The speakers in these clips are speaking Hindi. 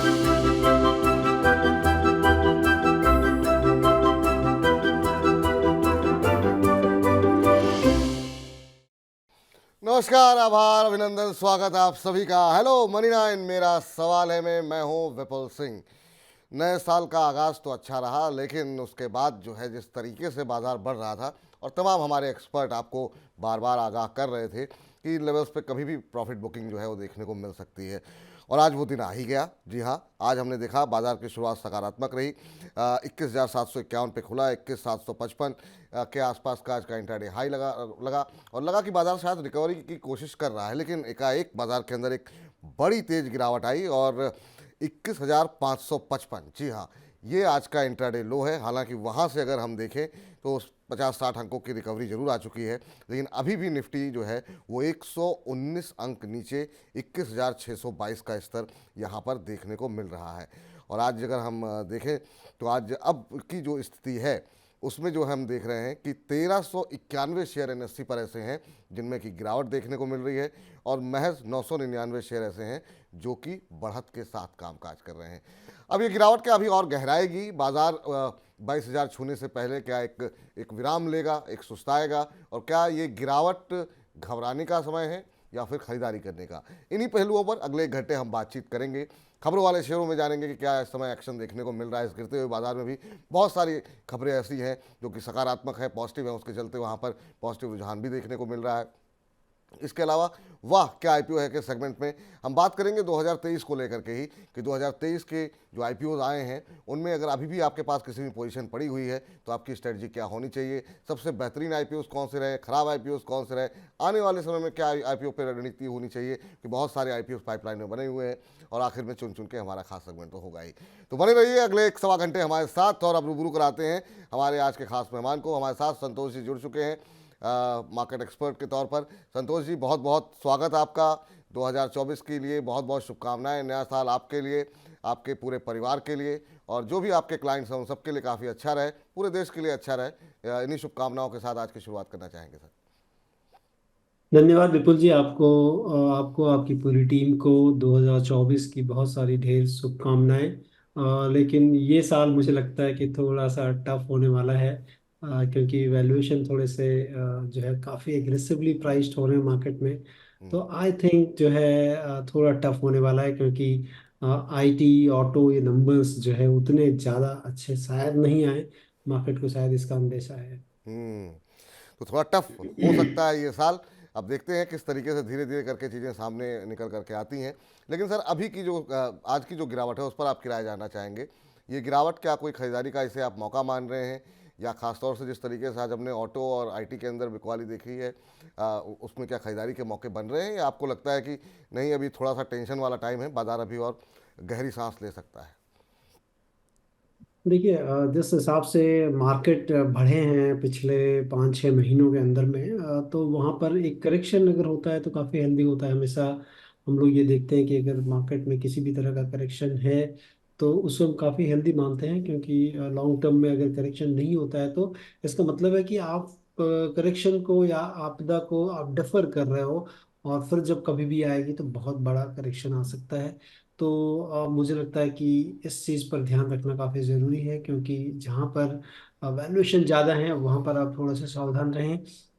नमस्कार, आभार, अभिनंदन, स्वागत है आप सभी का। हेलो मनी नाइन, मेरा सवाल है मैं हूं विपुल सिंह। नए साल का आगाज़ तो अच्छा रहा, लेकिन उसके बाद जो है जिस तरीके से बाज़ार बढ़ रहा था और तमाम हमारे एक्सपर्ट आपको बार बार आगाह कर रहे थे कि लेवल्स पे कभी भी प्रॉफिट बुकिंग जो है वो देखने को मिल सकती है, और आज वो दिन आ ही गया। जी हाँ, आज हमने देखा बाजार की शुरुआत सकारात्मक रही। 21,751 पे खुला, 21,755 के आसपास का आज का इंट्राडे हाई लगा और लगा कि बाजार शायद रिकवरी की कोशिश कर रहा है, लेकिन एकाएक बाजार के अंदर एक बड़ी तेज गिरावट आई और 21,555, जी हाँ, ये आज का इंट्राडे लो है। हालांकि वहाँ से अगर हम देखें तो 50-60 अंकों की रिकवरी जरूर आ चुकी है, लेकिन अभी भी निफ्टी जो है वो 119 अंक नीचे 21,622 का स्तर यहाँ पर देखने को मिल रहा है। और आज अगर हम देखें तो आज अब की जो स्थिति है उसमें जो हम देख रहे हैं कि 1391 शेयर एनएससी पर ऐसे हैं जिनमें कि गिरावट देखने को मिल रही है, और महज 999 शेयर ऐसे हैं जो कि बढ़त के साथ कामकाज कर रहे हैं। अब ये गिरावट क्या अभी और गहराएगी? बाजार 22,000 छूने से पहले क्या एक विराम लेगा, एक सुस्ताएगा, और क्या ये गिरावट घबराने का समय है या फिर खरीदारी करने का? इन्हीं पहलुओं पर अगले 1 घंटे हम बातचीत करेंगे। खबरों वाले शेयरों में जानेंगे कि क्या इस समय एक्शन देखने को मिल रहा है। इस गिरते हुए बाजार में भी बहुत सारी खबरें ऐसी हैं जो कि सकारात्मक है, पॉजिटिव है, उसके चलते वहाँ पर पॉजिटिव रुझान भी देखने को मिल रहा है। इसके अलावा वाह क्या आईपीओ है के सेगमेंट में हम बात करेंगे 2023 को लेकर के ही, कि 2023 के जो आईपीओज आए हैं उनमें अगर अभी भी आपके पास किसी भी पोजीशन पड़ी हुई है तो आपकी स्ट्रेटजी क्या होनी चाहिए, सबसे बेहतरीन आईपीओज कौन से रहे, खराब आईपीओज कौन से रहे, आने वाले समय में क्या आईपीओ पर रणनीति होनी चाहिए, कि बहुत सारे आईपीओ पाइपलाइन में बने हुए हैं, और आखिर में चुन चुन के हमारा खास सेगमेंट तो होगा ही। तो बने रहिए अगले 1 सवा घंटे हमारे साथ, और अब रूबरू कराते हैं हमारे आज के खास मेहमान को। हमारे साथ संतोष जी जुड़ चुके हैं मार्केट एक्सपर्ट के तौर पर। संतोष जी, बहुत बहुत स्वागत आपका। 2024 के लिए बहुत बहुत शुभकामनाएं। नया साल आपके लिए, आपके पूरे परिवार के लिए, और जो भी आपके क्लाइंट्स हैं उन सबके लिए काफ़ी अच्छा रहे, पूरे देश के लिए अच्छा रहे। इन्हीं शुभकामनाओं के साथ आज की शुरुआत करना चाहेंगे सर। धन्यवाद विपुल जी। आपको आपकी पूरी टीम को 2024 की बहुत सारी ढेर शुभकामनाएं। लेकिन ये साल मुझे लगता है कि थोड़ा सा टफ होने वाला है, क्योंकि वैल्यूएशन थोड़े से जो है काफ़ी एग्रेसिवली प्राइस्ड हो रहे हैं मार्केट में। तो आई थिंक जो है थोड़ा टफ होने वाला है, क्योंकि आईटी ऑटो ये नंबर्स जो है उतने ज़्यादा अच्छे शायद नहीं आए। मार्केट को शायद इसका अंदेशा है। हम्म, तो थोड़ा टफ हो सकता है ये साल। अब देखते हैं किस तरीके से धीरे धीरे करके चीज़ें सामने निकल करके आती हैं। लेकिन सर अभी की जो आज की जो गिरावट है उस पर आपकी राय जानना चाहेंगे। ये गिरावट क्या कोई खरीदारी का इसे आप मौका मान रहे हैं, या खासतौर से जिस तरीके से आज हमने ऑटो और आईटी के अंदर बिकवाली देखी है उसमें क्या खरीदारी के मौके बन रहे हैं, या आपको लगता है कि नहीं अभी थोड़ा सा टेंशन वाला टाइम है, बाजार अभी और गहरी सांस ले सकता है? देखिए, जिस हिसाब से मार्केट बढ़े हैं पिछले 5-6 महीनों के अंदर में, तो वहाँ पर एक करेक्शन अगर होता है तो काफ़ी हेल्दी होता है हमेशा। हम लोग ये देखते हैं कि अगर मार्केट में किसी भी तरह का करेक्शन है तो उसको हम काफ़ी हेल्दी मानते हैं, क्योंकि लॉन्ग टर्म में अगर करेक्शन नहीं होता है तो इसका मतलब है कि आप करेक्शन को या आपदा को आप डेफर कर रहे हो, और फिर जब कभी भी आएगी तो बहुत बड़ा करेक्शन आ सकता है। तो मुझे लगता है कि इस चीज़ पर ध्यान रखना काफ़ी ज़रूरी है, क्योंकि जहाँ पर वैल्यूएशन ज़्यादा है वहाँ पर आप थोड़ा सा सावधान रहें।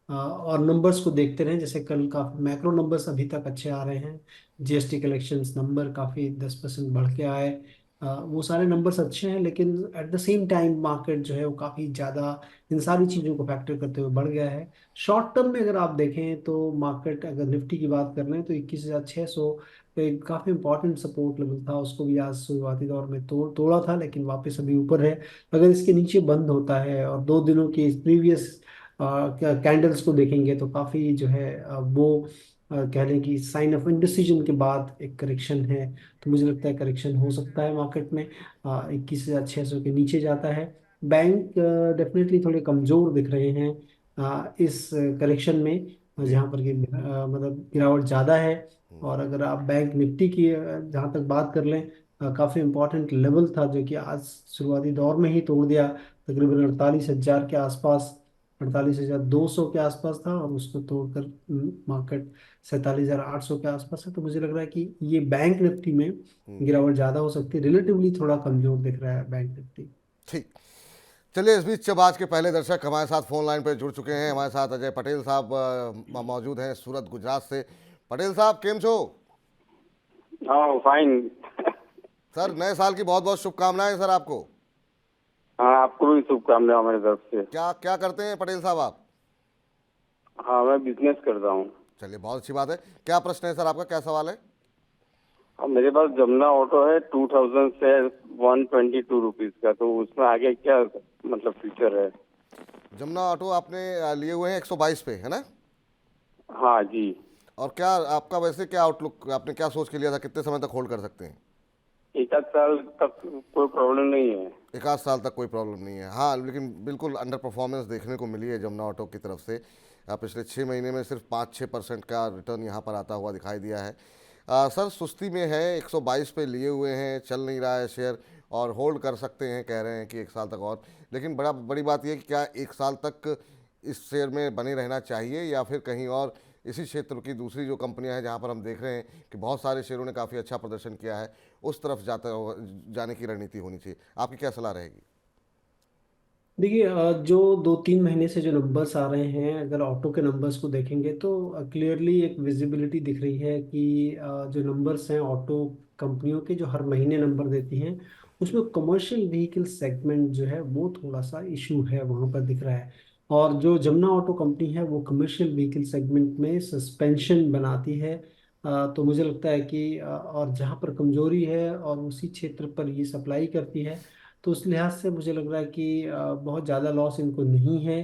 और नंबर्स को देखते रहें। जैसे कल काफ़ी मैक्रो नंबर्स अभी तक अच्छे आ रहे हैं। जीएसटी कलेक्शंस नंबर काफ़ी 10% बढ़ के आए। वो सारे नंबर्स अच्छे हैं, लेकिन at the same time market जो है वो काफ़ी ज़्यादा इन सारी चीज़ों को फैक्टर करते हुए बढ़ गया है। शॉर्ट टर्म में अगर आप देखें तो मार्केट अगर निफ्टी की बात कर रहे हैं तो 21,600 एक काफी इंपॉर्टेंट सपोर्ट लेवल था, उसको भी आज शुरुआती दौर में तोड़ा था, लेकिन वापस अभी ऊपर है। अगर इसके नीचे बंद होता है और 2 दिनों के प्रीवियस कैंडल्स को देखेंगे तो काफी जो है वो कह लें कि साइन ऑफ इंडिसीजन के बाद एक करेक्शन है। तो मुझे लगता है करेक्शन हो सकता है मार्केट में। 21,600 के नीचे जाता है। बैंक डेफिनेटली थोड़े कमजोर दिख रहे हैं इस करेक्शन में, जी। जहाँ पर कि मतलब गिरावट ज़्यादा है। और अगर आप बैंक निफ्टी की जहाँ तक बात कर लें, काफ़ी इंपॉर्टेंट लेवल था जो कि आज शुरुआती दौर में ही तोड़ दिया, तकरीबन 48,000 के आसपास 48,200 के आसपास था, और उसको तोड़कर मार्केट 47,800 के आसपास है। तो मुझे लग रहा है कि ये बैंक निफ्टी में गिरावट ज़्यादा हो सकती है, रिलेटिवली थोड़ा कमजोर दिख रहा है बैंक निफ्टी। ठीक। चलिए, इस बीच जब आज के पहले दर्शक हमारे साथ फोन लाइन पर जुड़ चुके हैं, हमारे साथ अजय पटेल साहब मौजूद हैं सूरत गुजरात से। पटेल साहब, केम छो? हाँ फाइन। सर, नए साल की बहुत बहुत शुभकामनाएं सर आपको। हाँ, आपको भी शुभकामनाएं हमारी तरफ से। क्या क्या करते हैं पटेल साहब आप? हाँ, मैं बिजनेस करता हूँ। चलिए, बहुत अच्छी बात है। क्या प्रश्न है सर आपका, क्या सवाल है? अब मेरे पास जमुना ऑटो है 2000 से 122 रुपीज का, तो उसमें आगे क्या मतलब फ्यूचर है? जमुना ऑटो आपने लिए हुए हैं 122 पे, है ना? हाँ जी। और क्या आपका वैसे क्या आउटलुक, आपने क्या सोच के लिया था, कितने समय तक होल्ड कर सकते हैं? एक आध साल तक कोई प्रॉब्लम नहीं है। एक आध साल तक कोई प्रॉब्लम नहीं है, हाँ, लेकिन बिल्कुल अंडर परफॉर्मेंस देखने को मिली है जमुना ऑटो की तरफ से। पिछले 6 महीने में सिर्फ 5-6% का रिटर्न यहाँ पर आता हुआ दिखाई दिया है। सर, सुस्ती में है, 122 पे लिए हुए हैं, चल नहीं रहा है शेयर, और होल्ड कर सकते हैं, कह रहे हैं कि 1 साल तक और। लेकिन बड़ी बात यह कि क्या 1 साल तक इस शेयर में बने रहना चाहिए, या फिर कहीं और इसी क्षेत्र की दूसरी जो कंपनियां हैं जहां पर हम देख रहे हैं कि बहुत सारे शेयरों ने काफ़ी अच्छा प्रदर्शन किया है, उस तरफ जाने की रणनीति होनी चाहिए? आपकी क्या सलाह रहेगी? देखिए, जो 2-3 महीने से जो नंबर्स आ रहे हैं, अगर ऑटो के नंबर्स को देखेंगे तो क्लियरली एक विजिबिलिटी दिख रही है कि जो नंबर्स हैं ऑटो कंपनियों के, जो हर महीने नंबर देती हैं, उसमें कमर्शियल व्हीकल सेगमेंट जो है वो थोड़ा सा इशू है, वहाँ पर दिख रहा है। और जो जमुना ऑटो कंपनी है वो कमर्शियल व्हीकल सेगमेंट में सस्पेंशन बनाती है। तो मुझे लगता है कि और जहाँ पर कमजोरी है और उसी क्षेत्र पर ये सप्लाई करती है, तो उस लिहाज से मुझे लग रहा है कि बहुत ज़्यादा लॉस इनको नहीं है।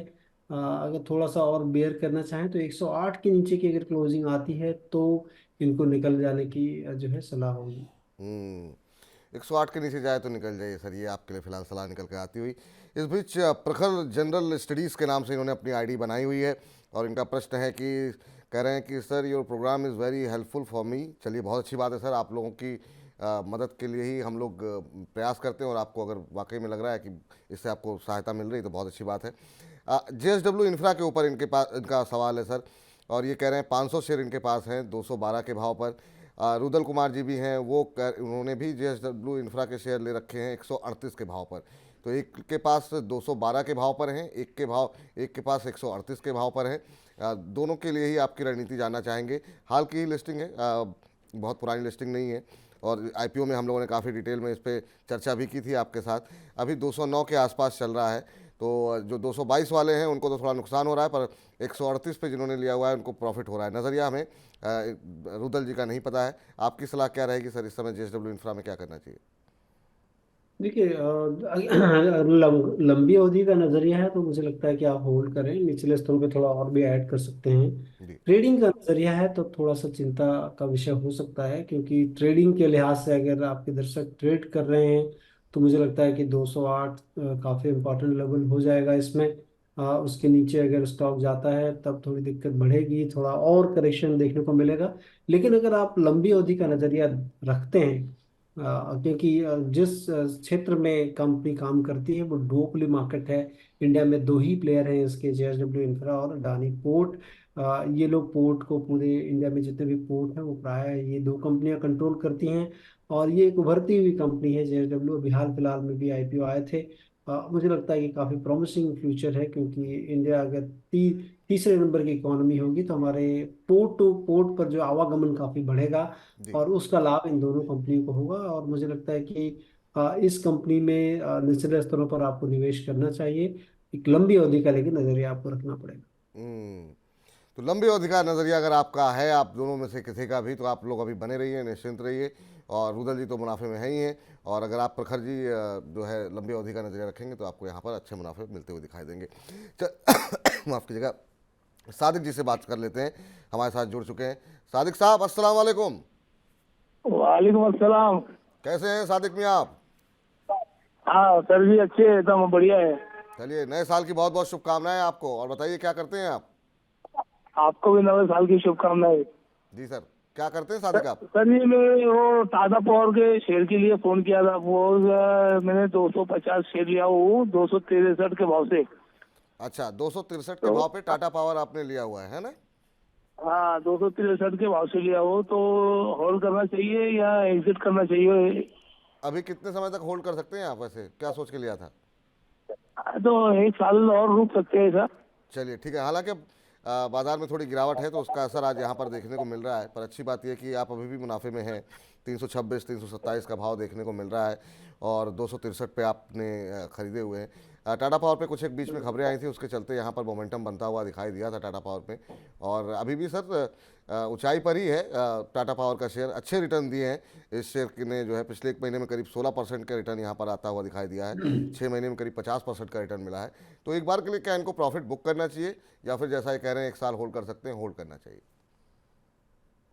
अगर थोड़ा सा और बेयर करना चाहें तो 108 के नीचे की अगर क्लोजिंग आती है तो इनको निकल जाने की जो है सलाह होगी। 108 के नीचे जाए तो निकल जाइए सर, ये आपके लिए फिलहाल सलाह निकल के आती हुई। इस बीच प्रखर जनरल स्टडीज़ के नाम से इन्होंने अपनी आईडी बनाई हुई है, और इनका प्रश्न है कि कह रहे हैं कि sir, your program is very helpful for me. चलिए, बहुत अच्छी बात है सर, आप लोगों की मदद के लिए ही हम लोग प्रयास करते हैं, और आपको अगर वाकई में लग रहा है कि इससे आपको सहायता मिल रही है तो बहुत अच्छी बात है। JSW इंफ्रा के ऊपर इनका सवाल है सर, और ये कह रहे हैं 500 शेयर इनके पास हैं 212 के भाव पर। रुदल कुमार जी भी हैं, उन्होंने भी JSW इंफ्रा के शेयर ले रखे हैं 138 के भाव पर। तो एक के पास 212 के भाव पर हैं, एक के पास 138 के भाव पर हैं। दोनों के लिए ही आपकी रणनीति जानना चाहेंगे। हाल की ही लिस्टिंग है, बहुत पुरानी लिस्टिंग नहीं है, और IPO में हम लोगों ने काफ़ी डिटेल में इस पर चर्चा भी की थी आपके साथ। अभी 209 के आसपास चल रहा है, तो जो 222 वाले हैं उनको तो थोड़ा नुकसान हो रहा है, पर 138 पे जिन्होंने लिया हुआ है उनको प्रॉफिट हो रहा है। नज़रिया हमें रुदल जी का नहीं पता है, आपकी सलाह क्या रहेगी सर, इस समय JSW इंफ्रा में क्या करना चाहिए? देखिए, अगर लंबी अवधि का नजरिया है तो मुझे लगता है कि आप होल्ड करें, निचले स्तरों पे थोड़ा और भी ऐड कर सकते हैं। जी। ट्रेडिंग का नजरिया है तो थोड़ा सा चिंता का विषय हो सकता है, क्योंकि ट्रेडिंग के लिहाज से अगर आपके दर्शक ट्रेड कर रहे हैं तो मुझे लगता है कि 208 काफी इंपॉर्टेंट लेवल हो जाएगा इसमें। उसके नीचे अगर स्टॉक जाता है तब थोड़ी दिक्कत बढ़ेगी, थोड़ा और करेक्शन देखने को मिलेगा। लेकिन अगर आप लंबी अवधि का नजरिया रखते हैं, क्योंकि जिस क्षेत्र में कंपनी काम करती है वो डुओपोली मार्केट है। इंडिया में दो ही प्लेयर हैं इसके, JSW इंफ्रा और अडानी पोर्ट। ये लोग पोर्ट को, पूरे इंडिया में जितने भी पोर्ट हैं वो प्राय ये दो कंपनियां कंट्रोल करती हैं। और ये एक उभरती हुई कंपनी है JSW, अभी हाल फिलहाल में भी IPO आए थे। मुझे लगता है कि काफ़ी प्रॉमिसिंग फ्यूचर है, क्योंकि इंडिया अगर तीसरे नंबर की इकोनॉमी होगी तो हमारे पोर्ट टू पोर्ट पर जो आवागमन काफ़ी बढ़ेगा, जी। और उसका लाभ इन दोनों कंपनियों को होगा। और मुझे लगता है कि इस कंपनी में निचले स्तरों पर आपको निवेश करना चाहिए। एक लंबी अवधि का लेकिन नजरिया आपको रखना पड़ेगा। हम्म, तो लंबी अवधि का नज़रिया अगर आपका है, आप दोनों में से किसी का भी, तो आप लोग अभी बने रहिए, निश्चिंत रहिए। और रुदल जी तो मुनाफे में है ही हैं, और अगर आप प्रखर जी जो है लंबी अवधि का नज़रिया रखेंगे तो आपको यहाँ पर अच्छे मुनाफे मिलते हुए दिखाई देंगे। माफ़ कीजिएगा। सादिक जी से बात कर लेते हैं, हमारे साथ जुड़ चुके हैं। सादिक साहब, अस्सलाम वालेकुम। वालेकुम अस्सलाम। कैसे हैं सादिक मियाँ आप? हाँ सर जी, अच्छे एकदम बढ़िया है। चलिए, नए साल की बहुत बहुत शुभकामनाएं आपको, और बताइए क्या करते हैं आप? आपको भी नवे साल की शुभकामनाएं। जी सर, क्या करते हैं सादिक आप? सर जी, मैं वो टाटा पावर के शेयर के लिए फोन किया था। वो मैंने 250 शेयर लिया हूँ 263 के भाव से। अच्छा, 263 के तो भाव पे टाटा पावर आपने लिया हुआ है ना? हाँ, 263 के भाव से लिया हो तो होल्ड करना चाहिए या एग्जिट करना चाहिए? अभी कितने समय तक होल्ड कर सकते हैं आप, वैसे क्या सोच के लिया था? तो 1 साल और रुक सकते हैं सर। चलिए ठीक है, हालांकि अब बाजार में थोड़ी गिरावट है तो उसका असर आज यहाँ पर देखने को मिल रहा है, पर अच्छी बात यह है कि आप अभी भी मुनाफे में हैं। 326 327 का भाव देखने को मिल रहा है और 263 पे आपने खरीदे हुए हैं। टाटा पावर पे कुछ एक बीच में खबरें आई थी, उसके चलते यहाँ पर मोमेंटम बनता हुआ दिखाई दिया था टाटा पावर पे, और अभी भी सर ऊंचाई पर ही है। टाटा पावर का शेयर अच्छे रिटर्न दिए हैं। इस शेयर ने जो है पिछले एक महीने में करीब 16% का रिटर्न यहाँ पर आता हुआ दिखाई दिया है। 6 महीने में करीब 50% का रिटर्न मिला है। तो एक बार के लिए क्या इनको प्रॉफिट बुक करना चाहिए, या फिर जैसा ये कह रहे हैं 1 साल होल्ड कर सकते हैं, होल्ड करना चाहिए?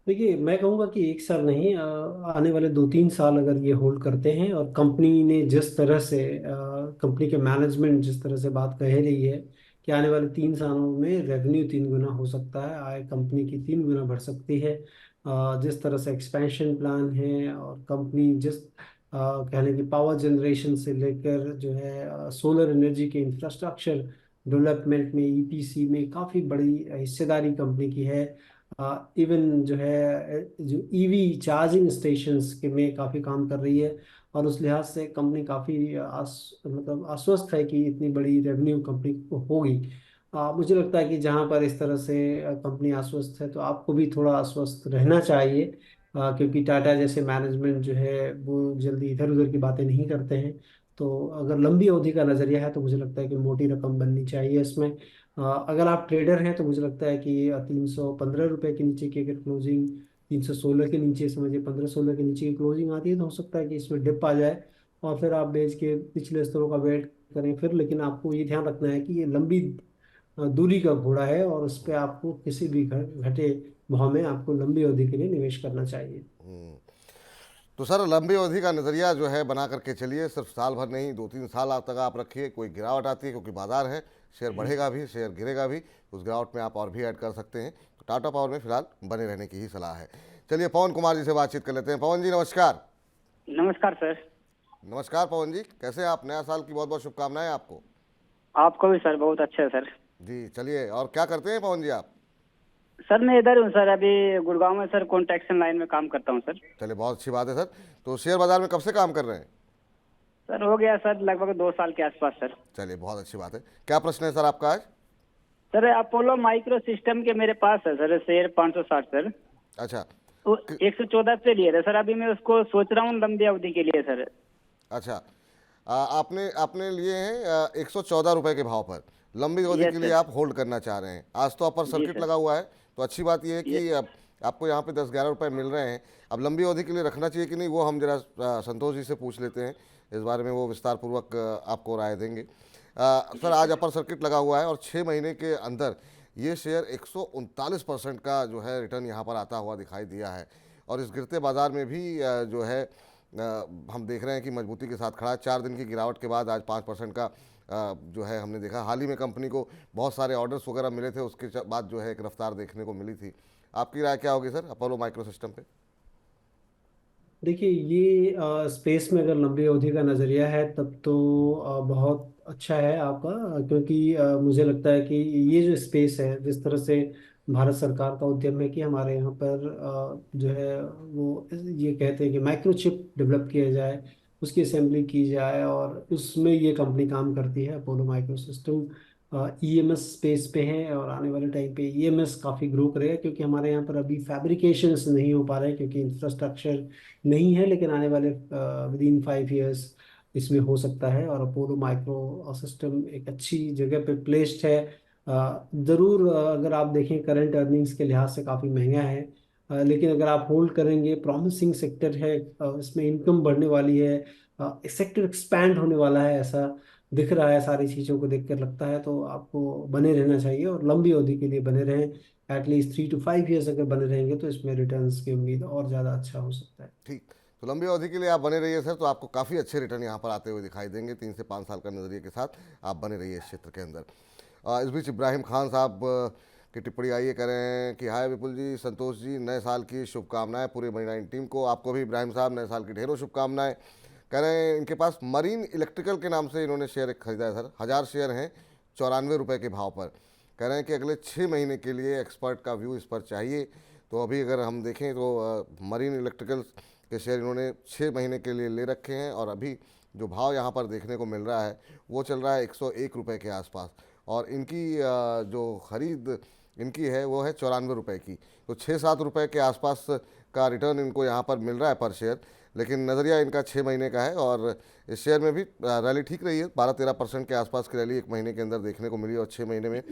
देखिए, मैं कहूँगा कि 1 साल नहीं, आने वाले 2-3 साल अगर ये होल्ड करते हैं और कंपनी ने जिस तरह से कंपनी के मैनेजमेंट जिस तरह से बात कह रही है कि आने वाले 3 सालों में रेवेन्यू 3 गुना हो सकता है, आय कंपनी की 3 गुना बढ़ सकती है, जिस तरह से एक्सपेंशन प्लान है और कंपनी जिस कहने की पावर जनरेशन से लेकर जो है सोलर एनर्जी के इंफ्रास्ट्रक्चर डेवलपमेंट में, ईपीसी में काफ़ी बड़ी हिस्सेदारी कंपनी की है। इवन जो है जो ईवी चार्जिंग स्टेशंस के में काफ़ी काम कर रही है, और उस लिहाज से कंपनी काफ़ी मतलब आश्वस्त है कि इतनी बड़ी रेवेन्यू कंपनी को होगी। मुझे लगता है कि जहाँ पर इस तरह से कंपनी आश्वस्त है तो आपको भी थोड़ा आश्वस्त रहना चाहिए, क्योंकि टाटा जैसे मैनेजमेंट जो है वो जल्दी इधर उधर की बातें नहीं करते हैं। तो अगर लंबी अवधि का नज़रिया है तो मुझे लगता है कि मोटी रकम बननी चाहिए इसमें। अगर आप ट्रेडर हैं तो मुझे लगता है कि 315 रुपये के नीचे की अगर क्लोजिंग, 316 के नीचे समझिए 15-16 के नीचे की क्लोजिंग आती है तो हो सकता है कि इसमें डिप आ जाए और फिर आप बेच के पिछले स्तरों का वेट करें फिर। लेकिन आपको ये ध्यान रखना है कि ये लंबी दूरी का घोड़ा है और उस पर आपको किसी भी घटे भाव में आपको लंबी अवधि के लिए निवेश करना चाहिए। तो सर लंबी अवधि का नज़रिया जो है बना करके चलिए, सिर्फ साल भर नहीं 2-3 साल तक आप रखिए। कोई गिरावट आती है, क्योंकि बाजार है, शेयर बढ़ेगा भी शेयर गिरेगा भी, उस गिरावट में आप और भी ऐड कर सकते हैं। तो टाटा पावर में फिलहाल बने रहने की ही सलाह है। चलिए पवन कुमार जी से बातचीत कर लेते हैं। पवन जी नमस्कार। नमस्कार सर। नमस्कार पवन जी, कैसे हैं आप? नया साल की बहुत बहुत शुभकामनाएं आपको। आपको भी सर, बहुत अच्छे सर। जी चलिए, और क्या करते हैं पवन जी आप? सर मैं इधर हूँ सर, अभी गुड़गांव में सर कॉन्ट्रैक्शन लाइन में काम करता हूँ सर। चलिए बहुत अच्छी बात है सर। तो शेयर बाजार में कब से काम कर रहे हैं? सर हो गया सर लगभग 2 साल के आसपास सर। चलिए बहुत अच्छी बात है। क्या प्रश्न है सर आपका आज? सर अपोलो माइक्रो सिस्टम के मेरे पास है सर शेयर 560 सर। अच्छा। तो 114 पे लिए थे सर, अभी मैं उसको सोच रहा हूँ लंबी अवधि के लिए सर। अच्छा, आपने आपने लिए हैं 114 रुपये के भाव पर, लंबी अवधि यस के लिए सर। आप होल्ड करना चाह रहे हैं। आज तो अपर जी सर्किट सर। लगा हुआ है, तो अच्छी बात यह है कि अब आपको यहाँ पे 10-11 रुपये मिल रहे हैं। अब लंबी अवधि के लिए रखना चाहिए कि नहीं, वो हम जरा संतोष जी से पूछ लेते हैं। इस बारे में वो विस्तार पूर्वक आपको राय देंगे। सर आज अपर सर्किट लगा हुआ है और 6 महीने के अंदर ये शेयर 139% का जो है रिटर्न यहाँ पर आता हुआ दिखाई दिया है। और इस गिरते बाजार में भी जो है हम देख रहे हैं कि मजबूती के साथ खड़ा है। 4 दिन की गिरावट के बाद आज 5% का जो है हमने देखा। हाल ही में कंपनी को बहुत सारे ऑर्डर्स वगैरह मिले थे, उसके बाद जो है एक रफ्तार देखने को मिली थी। आपकी राय क्या होगी सर अपोलो माइक्रो सिस्टम पे? देखिए, ये स्पेस में अगर लंबी अवधि का नज़रिया है तब तो बहुत अच्छा है आपका, क्योंकि मुझे लगता है कि ये जो स्पेस है, जिस तरह से भारत सरकार का उद्यम है कि हमारे यहाँ पर जो है वो ये कहते हैं कि माइक्रोचिप डेवलप किया जाए, उसकी असेंबली की जाए, और उसमें ये कंपनी काम करती है Apollo micro system. EMS space पे है और आने वाले टाइम पे ईएमएस काफ़ी ग्रो करेगा, क्योंकि हमारे यहाँ पर अभी फैब्रिकेशंस नहीं हो पा रहे हैं क्योंकि इंफ्रास्ट्रक्चर नहीं है, लेकिन आने वाले विद इन 5 इयर्स इसमें हो सकता है। और अपोलो माइक्रो सिस्टम एक अच्छी जगह पे प्लेस्ड है। ज़रूर अगर आप देखें करंट अर्निंग्स के लिहाज से काफ़ी महंगा है, लेकिन अगर आप होल्ड करेंगे, प्रॉमिसिंग सेक्टर है, इसमें इनकम बढ़ने वाली है, सेक्टर एक्सपैंड होने वाला है, ऐसा दिख रहा है सारी चीज़ों को देखकर लगता है, तो आपको बने रहना चाहिए और लंबी अवधि के लिए बने रहें। एटलीस्ट 3 to 5 years अगर बने रहेंगे तो इसमें रिटर्न्स की उम्मीद और ज़्यादा अच्छा हो सकता है। ठीक, तो लंबी अवधि के लिए आप बने रहिए सर, तो आपको काफ़ी अच्छे रिटर्न यहाँ पर आते हुए दिखाई देंगे। 3 से 5 साल का नज़रिए के साथ आप बने रहिए इस क्षेत्र के अंदर। इस बीच इब्राहिम खान साहब की टिप्पणी आई है, कह रहे हैं कि हाय विपुल जी, संतोष जी, नए साल की शुभकामनाएं पूरे मरीन टीम को। आपको भी इब्राहिम साहब नए साल की ढेरों शुभकामनाएं। कह रहे हैं इनके पास मरीन इलेक्ट्रिकल के नाम से इन्होंने शेयर खरीदा है सर, 1000 शेयर हैं, ₹94 के भाव पर। कह रहे हैं कि अगले 6 महीने के लिए एक्सपर्ट का व्यू इस पर चाहिए। तो अभी अगर हम देखें तो मरीन इलेक्ट्रिकल्स के शेयर इन्होंने 6 महीने के लिए ले रखे हैं और अभी जो भाव यहाँ पर देखने को मिल रहा है वो चल रहा है ₹101 के आसपास, और इनकी जो खरीद इनकी है वो है ₹94 की। तो 6-7 रुपये के आसपास का रिटर्न इनको यहाँ पर मिल रहा है पर शेयर, लेकिन नज़रिया इनका 6 महीने का है। और इस शेयर में भी रैली ठीक रही है, 12-13% के आसपास की रैली 1 महीने के अंदर देखने को मिली और 6 महीने में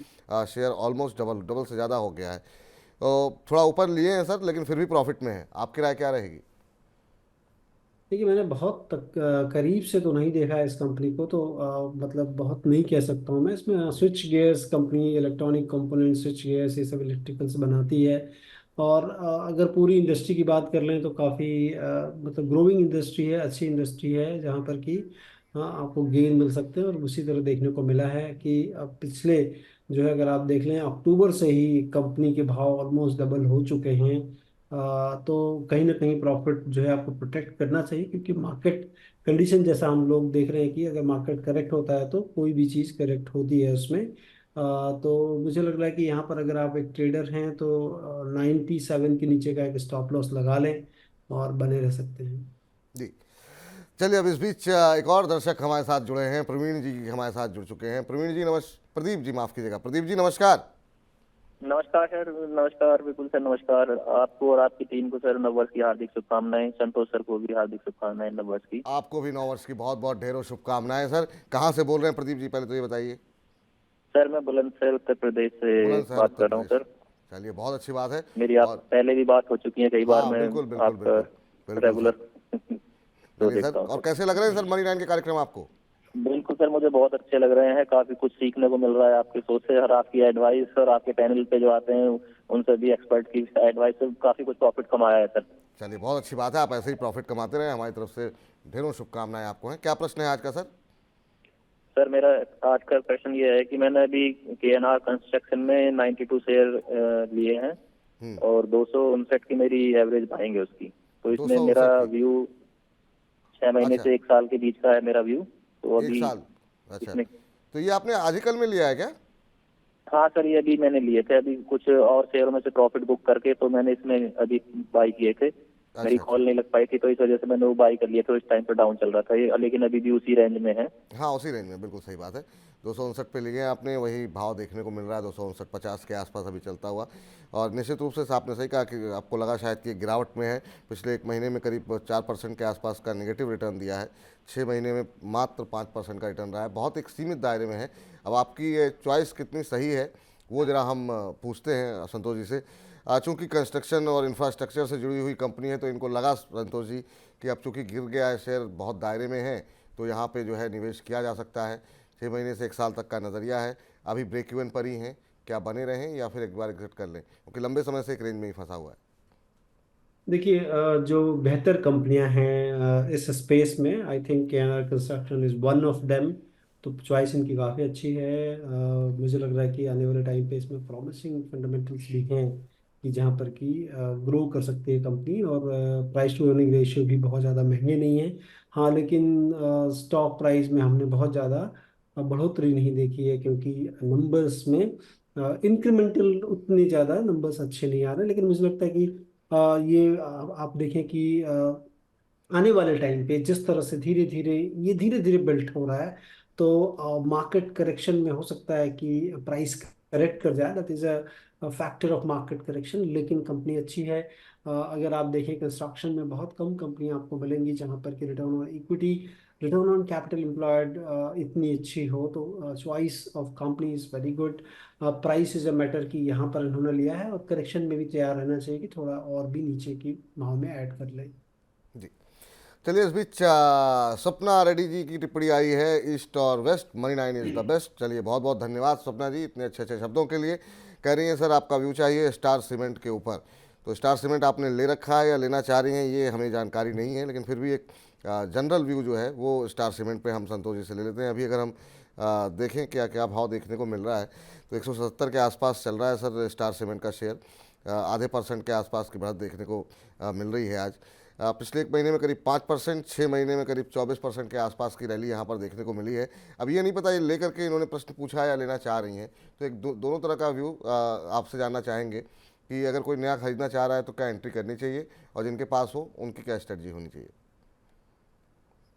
शेयर ऑलमोस्ट डबल से ज़्यादा हो गया है। तो थोड़ा ऊपर लिए हैं सर, लेकिन फिर भी प्रॉफिट में है। आपकी राय क्या रहेगी? देखिए, मैंने बहुत करीब से तो नहीं देखा है इस कंपनी को, तो मतलब बहुत नहीं कह सकता हूँ मैं इसमें। Switch gears company, electronic component, switch gears, ये सब इलेक्ट्रिकल्स बनाती है। और अगर पूरी इंडस्ट्री की बात कर लें तो काफ़ी मतलब ग्रोइंग इंडस्ट्री है, अच्छी इंडस्ट्री है, जहाँ पर कि हाँ आपको गेन मिल सकते हैं। और उसी तरह देखने को मिला है कि अब पिछले जो है, अगर आप देख लें, अक्टूबर से ही कंपनी के भाव ऑलमोस्ट डबल हो चुके हैं। तो कहीं ना कहीं प्रॉफिट जो है आपको प्रोटेक्ट करना चाहिए, क्योंकि मार्केट कंडीशन जैसा हम लोग देख रहे हैं कि अगर मार्केट करेक्ट होता है तो कोई भी चीज़ करेक्ट होती है उसमें। तो मुझे लग रहा है कि यहाँ पर अगर आप एक ट्रेडर हैं तो 97 के नीचे का एक स्टॉप लॉस लगा लें और बने रह सकते हैं। जी, चलिए अब इस बीच एक और दर्शक हमारे साथ जुड़े हैं, प्रवीण जी हमारे साथ जुड़ चुके हैं। प्रवीण जी प्रदीप जी माफ़ कीजिएगा, प्रदीप जी नमस्कार। नमस्कार सर, नमस्कार, बिल्कुल सर, नमस्कार आपको और आपकी टीम को सर, नववर्ष की हार्दिक शुभकामनाएं। संतोष सर को भी हार्दिक शुभकामनाएं नववर्ष की। आपको भी नव वर्ष की बहुत बहुत ढेरों शुभकामनाएं सर। कहाँ से बोल रहे हैं प्रदीप जी, पहले तो ये बताइए। सर मैं बुलंदशहर उत्तर प्रदेश से बुलंदशहर बात उत्तर कर रहा हूँ प्रदेश। सर। चलिए बहुत अच्छी बात है। मेरी आप और पहले भी बात हो चुकी है कई बार। हाँ मैं बिल्कुल बिल्कुल आपका बिल्कुल रेगुलर तो चलिए सर, देखता हूँ और सर। कैसे लग रहे हैं सर मनी नाइन के कार्यक्रम आपको? बिल्कुल सर, मुझे बहुत अच्छे लग रहे हैं। काफी कुछ सीखने को मिल रहा है आपके शो से, और आपकी एडवाइस और आपके पैनल पे जो आते हैं उनसे भी एक्सपर्ट की एडवाइस से काफी कुछ प्रॉफिट कमाया है सर। चलिए बहुत अच्छी बात है, आप ऐसे ही प्रॉफिट कमाते रहे। हमारी तरफ से ढेरों शुभकामनाएं आपको हैं। क्या प्रश्न है आज का सर? सर मेरा आज का प्रश्न ये है कि मैंने अभी KNR कंस्ट्रक्शन में 92 शेयर लिए हैं और 259 की मेरी एवरेज बाइंग है उसकी। तो इसमें 259 मेरा की। व्यू 6 महीने अच्छा। से 1 साल के बीच का है मेरा व्यू। तो 1 अभी साल, अच्छा। इसमें तो ये आपने आज ही कल में लिया है क्या? हाँ सर, ये अभी मैंने लिए थे, अभी कुछ और शेयरों में से प्रॉफिट बुक करके तो मैंने इसमें अभी बाई किए थे। मेरी अच्छा। कॉल नहीं लग पाई थी तो इस वजह से मैंने वो बाई कर लिए थे। इस टाइम पे डाउन चल रहा था ये, लेकिन अभी भी उसी रेंज में है। हाँ उसी रेंज में, बिल्कुल सही बात है। 259 पे लिए हैं आपने, वही भाव देखने को मिल रहा है 259.50 के आसपास अभी चलता हुआ। और निश्चित रूप से आपने सही कहा कि आपको लगा शायद कि गिरावट में है। पिछले 1 महीने में करीब 4% के आसपास का नेगेटिव रिटर्न दिया है, 6 महीने में मात्र 5% का रिटर्न रहा है, बहुत एक सीमित दायरे में है। अब आपकी ये चॉइस कितनी सही है वो ज़रा हम पूछते हैं संतोष जी से। चूँकि कंस्ट्रक्शन और इंफ्रास्ट्रक्चर से जुड़ी हुई कंपनी है तो इनको लगा संतोष जी कि अब चूँकि गिर गया है शेयर, बहुत दायरे में है, तो यहाँ पे जो है निवेश किया जा सकता है। 6 महीने से 1 साल तक का नज़रिया है, अभी ब्रेक इवन पर ही हैं, क्या बने रहें या फिर एक बार एग्जिट कर लें, क्योंकि लंबे समय से एक रेंज में ही फंसा हुआ है। देखिए, जो बेहतर कंपनियां हैं इस स्पेस में, I think KNR construction is one of them. तो चॉइस इनकी काफ़ी अच्छी है। मुझे लग रहा है कि आने वाले टाइम पे इसमें प्रॉमिसिंग फंडामेंटल्स भी हैं कि जहाँ पर कि ग्रो कर सकती है कंपनी। और प्राइस टू अर्निंग रेशियो भी बहुत ज़्यादा महंगे नहीं है। हाँ, लेकिन स्टॉक प्राइस में हमने बहुत ज़्यादा बढ़ोतरी नहीं देखी है, क्योंकि नंबर्स में इंक्रीमेंटल उतने ज़्यादा नंबर्स अच्छे नहीं आ रहे। लेकिन मुझे लगता है कि ये आप देखें कि आने वाले टाइम पे जिस तरह से धीरे धीरे बिल्ट हो रहा है, तो मार्केट करेक्शन में हो सकता है कि प्राइस करेक्ट कर जाए। That is a factor of market correction. लेकिन कंपनी अच्छी है। अगर आप देखें, कंस्ट्रक्शन में बहुत कम कंपनियां आपको मिलेंगी जहां पर कि return on equity, return on capital employed इतनी अच्छी हो। तो choice of company is very good. Price is a matter कि यहाँ पर इन्होंने लिया है, और करेक्शन में भी तैयार रहना चाहिए कि थोड़ा और भी नीचे की भाव में ऐड कर ले। जी, चलिए इस बीच सपना रेड्डी जी की टिप्पणी आई है, ईस्ट और west money nine is the best. चलिए बहुत बहुत धन्यवाद सपना जी इतने अच्छे अच्छे शब्दों के लिए। कह रही हैं सर आपका व्यू चाहिए स्टार सीमेंट के ऊपर। तो स्टार सीमेंट आपने ले रखा है या लेना चाह रही हैं ये हमें जानकारी नहीं है, लेकिन फिर भी एक जनरल व्यू जो है वो स्टार सीमेंट पे हम संतोष जी से ले लेते हैं। अभी अगर हम देखें क्या क्या भाव देखने को मिल रहा है तो 170 के आसपास चल रहा है सर स्टार सीमेंट का शेयर। आधे % के आसपास की बढ़त देखने को मिल रही है आज। पिछले एक महीने में करीब 5%, 6 महीने में करीब 24% के आसपास की रैली यहाँ पर देखने को मिली है। अब ये नहीं पता ये लेकर के इन्होंने प्रश्न पूछा है या लेना चाह रही हैं, तो एक दोनों तरह का व्यू आपसे जानना चाहेंगे कि अगर कोई नया खरीदना चाह रहा है तो क्या एंट्री करनी चाहिए, और जिनके पास हो उनकी क्या स्ट्रेटजी होनी चाहिए।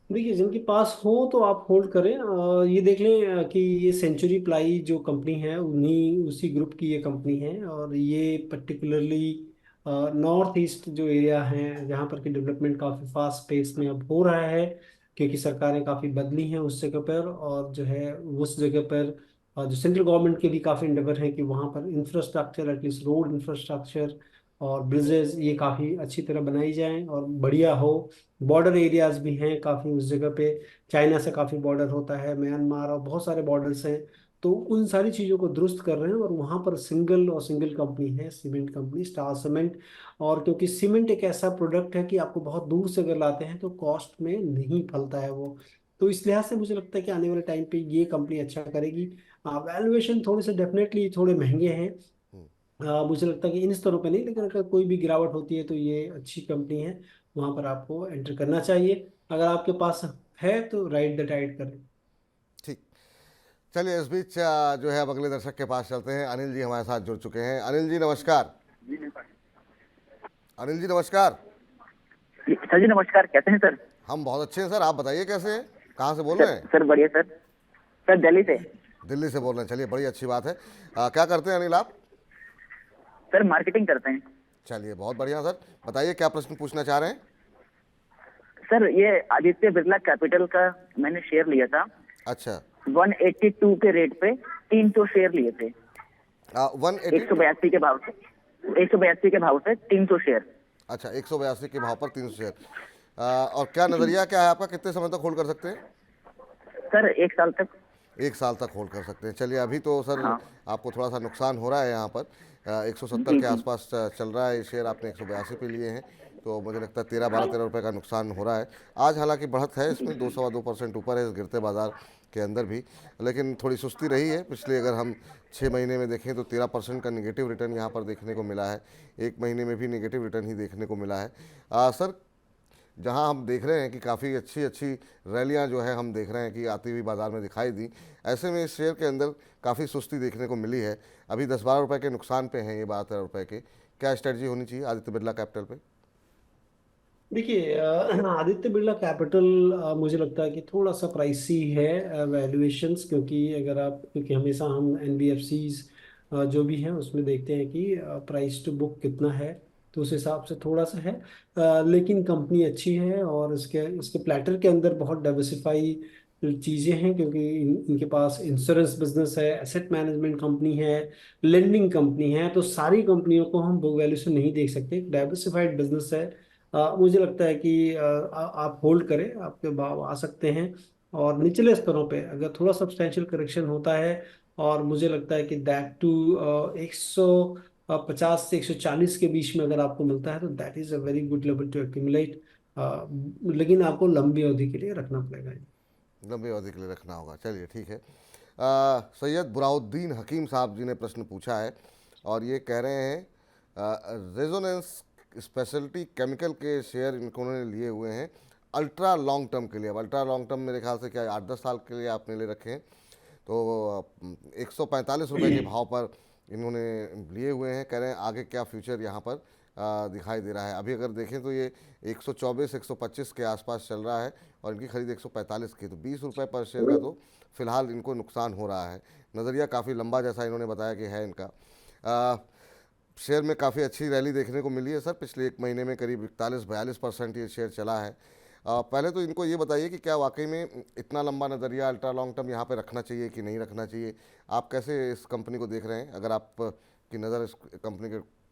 देखिए, जिनके पास हो तो आप होल्ड करें। ये देख लें कि ये सेंचुरी प्लाई जो कंपनी है उन्हीं उसी ग्रुप की ये कंपनी है, और ये पर्टिकुलरली नॉर्थ ईस्ट जो एरिया है जहाँ पर कि डेवलपमेंट काफ़ी फास्ट पेस में अब हो रहा है, क्योंकि सरकारें काफ़ी बदली हैं उस जगह पर, और जो है उस जगह पर जो सेंट्रल गवर्नमेंट के भी काफ़ी इंडेवर हैं कि वहाँ पर इंफ्रास्ट्रक्चर, एटलीस्ट रोड इंफ्रास्ट्रक्चर और ब्रिजेस ये काफ़ी अच्छी तरह बनाई जाएं और बढ़िया हो। बॉर्डर एरियाज भी हैं काफ़ी उस जगह पे, चाइना से काफ़ी बॉर्डर होता है, म्यांमार और बहुत सारे बॉर्डर्स हैं। तो उन सारी चीज़ों को दुरुस्त कर रहे हैं, और वहाँ पर सिंगल कंपनी है, सीमेंट कंपनी स्टार सीमेंट। और क्योंकि सीमेंट एक ऐसा प्रोडक्ट है कि आपको बहुत दूर से अगर लाते हैं तो कॉस्ट में नहीं फलता है वो, तो इस लिहाज से मुझे लगता है कि आने वाले टाइम पे ये कंपनी अच्छा करेगी। वैल्यूएशन थोड़े से डेफिनेटली थोड़े महंगे हैं, मुझे लगता है कि इन स्तरों पे नहीं, लेकिन अगर कोई भी गिरावट होती है तो ये अच्छी कंपनी है, वहां पर आपको एंटर करना चाहिए। अगर आपके पास है तो राइड द टाइड करें। ठीक, चलिए इस बीच जो है अब अगले दर्शक के पास चलते हैं। अनिल जी हमारे साथ जुड़ चुके हैं। अनिल जी नमस्कार। अनिल जी नमस्कार। सर जी नमस्कार, कैसे हैं सर? हम बहुत अच्छे हैं सर, आप बताइए कैसे हैं, कहाँ से बोल रहे हैं? सर बढ़िया सर। सर दिल्ली से। दिल्ली से बोल रहे हैं, चलिए बड़ी अच्छी बात है। क्या करते हैं अनिल आप? सर मार्केटिंग करते हैं। चलिए बहुत बढ़िया सर, बताइए क्या प्रश्न पूछना चाह रहे हैं? सर ये आदित्य बिरला कैपिटल का मैंने शेयर लिया था। अच्छा। 182 के रेट पे 300 शेयर लिए थे। 182 के भाव से 182 के भाव से 300 शेयर। अच्छा, 182 के भाव पर 300 शेयर। और क्या नजरिया क्या है आपका, कितने समय तक होल्ड कर सकते हैं? सर 1 साल तक। 1 साल तक होल्ड कर सकते हैं। चलिए अभी तो सर हाँ। आपको थोड़ा सा नुकसान हो रहा है यहाँ पर। 170 के आसपास चल रहा है ये शेयर, आपने 182 पे लिए हैं, तो मुझे लगता है 13-12 रुपए का नुकसान हो रहा है। आज हालांकि बढ़त है इसमें, 2-2.25% ऊपर है इस गिरते बाजार के अंदर भी, लेकिन थोड़ी सुस्ती रही है। पिछले अगर हम 6 महीने में देखें तो 13% का निगेटिव रिटर्न यहाँ पर देखने को मिला है। एक महीने में भी निगेटिव रिटर्न ही देखने को मिला है। सर जहां हम देख रहे हैं कि काफ़ी अच्छी अच्छी रैलियां जो है हम देख रहे हैं कि आती हुई बाज़ार में दिखाई दी, ऐसे में इस शेयर के अंदर काफ़ी सुस्ती देखने को मिली है। अभी 10-12 रुपए के नुकसान पे हैं ये, 12-13 रुपए के। क्या स्ट्रेटजी होनी चाहिए आदित्य बिरला कैपिटल पे? देखिए, आदित्य बिरला कैपिटल मुझे लगता है कि थोड़ा सा प्राइसी है वैल्यूएशंस, क्योंकि हमेशा हम एनबीएफसीज जो भी हैं उसमें देखते हैं कि प्राइस टू बुक कितना है, तो उस हिसाब से थोड़ा सा है। लेकिन कंपनी अच्छी है, और इसके इसके प्लेटर के अंदर बहुत डाइवर्सिफाई चीज़ें हैं, क्योंकि इनके पास इंश्योरेंस बिजनेस है, एसेट मैनेजमेंट कंपनी है, लेंडिंग कंपनी है। तो सारी कंपनियों को हम बुक वैल्यू से नहीं देख सकते, डाइवर्सिफाइड बिजनेस है। मुझे लगता है कि आप होल्ड करें, आपके भाव आ सकते हैं। और निचले स्तरों पे अगर थोड़ा सब्सटेंशियल करेक्शन होता है, और मुझे लगता है कि दैट टू 150 से 140 के बीच में अगर आपको मिलता है तो that is a very good level to accumulate. लेकिन आपको लंबी अवधि के लिए रखना पड़ेगा। लंबी अवधि के लिए रखना होगा। चलिए ठीक है। सैयद बुराउद्दीन हकीम साहब जी ने प्रश्न पूछा है, और ये कह रहे हैं रेजोनेंस स्पेशलिटी केमिकल के शेयर इन्होंने लिए हुए हैं अल्ट्रा लॉन्ग टर्म के लिए। अब अल्ट्रा लॉन्ग टर्म मेरे ख्याल से क्या 8-10 साल के लिए आपने ले रखे हैं, तो 145 रुपये के भाव पर इन्होंने लिए हुए हैं। कह रहे हैं आगे क्या फ्यूचर यहाँ पर दिखाई दे रहा है। अभी अगर देखें तो ये 124-125 के आसपास चल रहा है, और इनकी खरीद 145 की, तो 20 रुपये पर शेयर का तो फिलहाल इनको नुकसान हो रहा है। नज़रिया काफ़ी लंबा जैसा इन्होंने बताया कि है इनका। शेयर में काफ़ी अच्छी रैली देखने को मिली है सर, पिछले एक महीने में करीब 41-42% ये शेयर चला है। पहले तो इनको ये बताइए कि क्या वाकई में इतना लंबा नज़रिया अल्ट्रा लॉन्ग टर्म यहाँ पे रखना चाहिए कि नहीं रखना चाहिए? आप कैसे इस कंपनी को देख रहे हैं, अगर आप की नज़र इस कंपनी